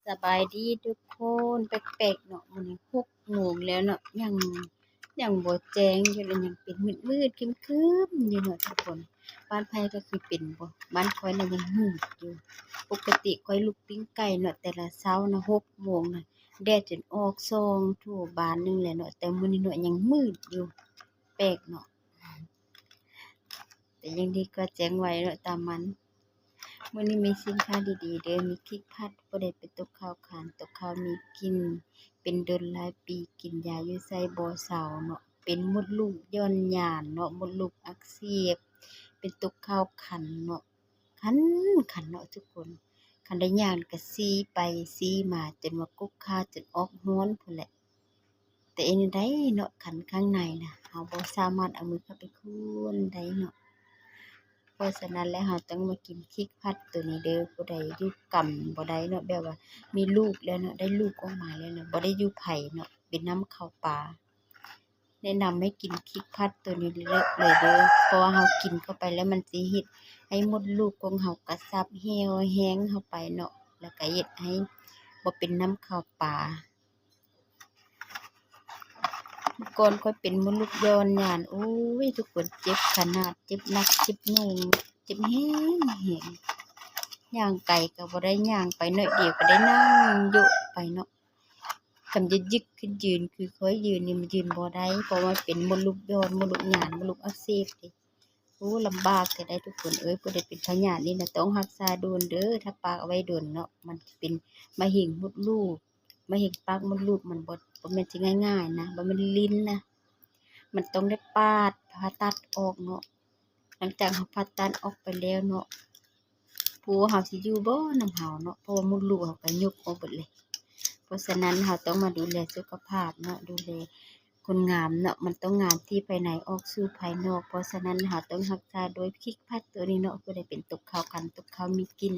สบายดีทุกคนแปลกๆเนาะมื้อนี้6 โมงแล้วเนาะยังบ่แจ้งอยู่เลยยังเป็นมืดๆครึ้มๆอยู่เนาะทุกคนบ้านไผก็คือเป็นบ่บ้านข้อยน่ะยังมืดอยู่ปกติข้อยลุกปิ้งไก่เนาะแต่ละเช้านะ6 โมงน่ะแดดจนออกส่องทั่วบ้านหนึงแล้วเนาะแต่มื้อนี้เนาะยังมืดอยู่แปลกเนาะแต่ยังดีก็แจ้งไว้เนาะตามมันมื้อนี้มีสินค้าดีๆเด้อมีพริกผัดบ่ได้ไปตกข้าวขานตกข้าวมีกินเป็นดนหลายปีกินยาอยู่ไสบ่เซาเนาะเป็นมดลูกย้อนหย่านเนาะมดลูกอักเสบเป็นตกข้าวคันเนาะคันเนาะทุกคนคันได้ย่างก็ซี้ไปซี้มาจนว่ากกค้าจนออกฮ้อนพู้นแหละแต่อันนี้ได้เนาะคันข้างในน่ะเฮาบ่สามารถเอามือเข้าไปคูนได้เนาะ เพราะฉะนั้นแล้วเราต้องมากินพริกผัดตัวนี้เด้อผู้ใดอยู่กำบ่ได้เนาะแบบว่ามีลูกแล้วเนาะได้ลูกออกมาแล้วเนาะบ่ได้อยู่ไผเนาะเป็นน้ำข้าวปลาแนะนำให้กินพริกผัดตัวนี้เลยเด้อเพราะว่าเรากินเข้าไปแล้วมันสิเฮ็ดให้มดลูกของเรากระชับเหี่ยวแห้งเข้าไปเนาะแล้วก็เฮ็ดให้บ่เป็นน้ำข้าวปลาเมื่อก่อนข้อยเป็นมดลูกย้อนหย่านโอ้ยทุกคนเจ็บขนาดเจ็บหนักเจ็บหน่วงเจ็บแรงย่างไกลก็บ่ได้ย่างไปน้อยเดียวก็ได้นั่งโยะไปเนาะคันจะยึกขึ้นยืนคือข้อยยืนนี่มันยืนบ่ได้เพราะว่าเป็นมดลูกย้อนมดลูกหย่านมดลูกอักเสบเด้โอ้ลำบากแท้ได้ทุกคนเอ้ยผู้ใดเป็นพยาธินี่น่ะต้องรักษาโดนเด้อถ้าปากเอาไว้โดนเนาะมันสิเป็นมะเร็งมดลูกมะเร็งปากมดลูกมันบ่แม่นสิง่ายๆนะบ่แม่นลิ้นนะมันต้องได้ผ่าตัดออกเนาะหลังจากเราผ่าตัดออกไปแล้วเนาะ ผัวเราสิอยู่บ่นำเราเนาะเพราะว่ามดลูกเราก็ยุบออกเบิดเลยเพราะฉะนั้นเราต้องมาดูแลสุขภาพเนาะดูแลคนงามเนาะมันต้องงามที่ภายในออกสู่ภายนอกเพราะฉะนั้นเราต้องรักษาโดยพริกผัดตัวนี้เนาะผู้ใดเป็นตกขาวคันตกขาวมีกลิ่น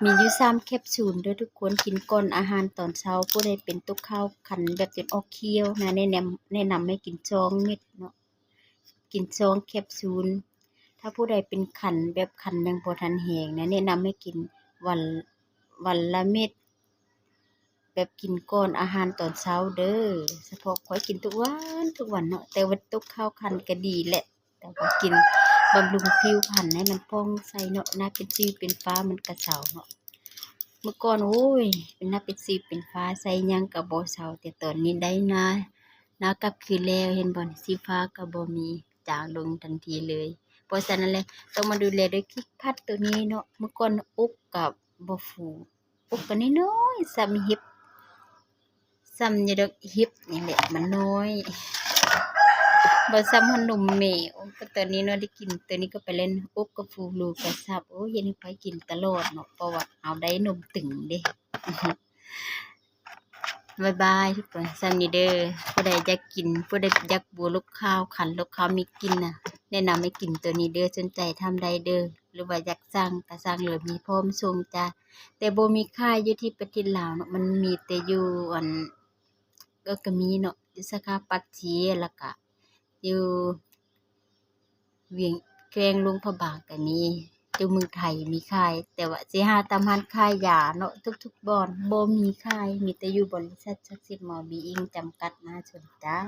มีอยู่3แคปซูลเด้อทุกคนกินก่อนอาหารตอนเช้าผู้ใดเป็นตกขาวคันแบบจนออกเขียวนะแนะนำให้กิน2 เม็ดเนาะกิน2แคปซูล ถ้าผู้ใดเป็นคันแบบคันยังบ่ทันแห้งนะแนะนำให้กินวันวันละเม็ดแบบกินก่อนอาหารตอนเช้าเด้อเฉพาะข้อยกินทุกวันเนาะแต่ว่าตกข้าวคันก็ดีแหละแต่ว่ากินบำรุงผิวพรรณให้มันผ่องใสเนาะหน้าเป็นสิวเป็นฟ้ามันก็เซาเนาะเมื่อก่อนโอ้ยเป็นหน้าเป็นสิวเป็นฟ้าใส่หยังก็บ่เซาแต่ตอนนี้ได้หน้ากลับคืนแล้วเห็นบ่สีฟ้าก็บ่มีจางลงทันทีเลยเพราะฉะนั้นแล้วต้องมาดูแลด้วยพริกผัดตัวนี้เนาะเมื่อก่อนอกก็บ่ฟูอกก็น้อยๆซ้ำเห็บซ้ำอยู่ดอกเห็บนี่แหละมันน้อยบ่ซ้ำขนมแม่โอ้ก็ตอนนี้เนาะได้กินตัวนี้ก็ไปเล่นอกก็ฟูรูก็ซับโอ้เฮ็ดให้ข้อยกินตลอดเนาะเพราะว่าเอาได้นมตึงเด้ บ๊ายบายทุกคนซ้ำนี้เด้อผู้ใดอยากกินผู้ใดอยากบัวลูกข้าวขันลูกข้าวมีกินน่ะแนะนำให้กินตัวนี้เด้อสนใจทำได้เด้อหรือว่าอยากสั่งก็สั่งเลยมีพร้อมส่งจ้ะแต่บ่มีขายอยู่ที่ประเทศลาวเนาะมันมีแต่อยู่ก็มีเนาะอยู่สาขาปากสีแล้วก็อยู่เวียงแขวงหลวงพระบางก็มีอยู่เมืองไทยมีขายแต่ว่าสิหาตามร้านขายยาเนาะทุกๆบ่อนบ่มีขายมีแต่อยู่บริษัทศักดิ์สิทธิ์หมอบีอิงจำกัดมหาชนจ้า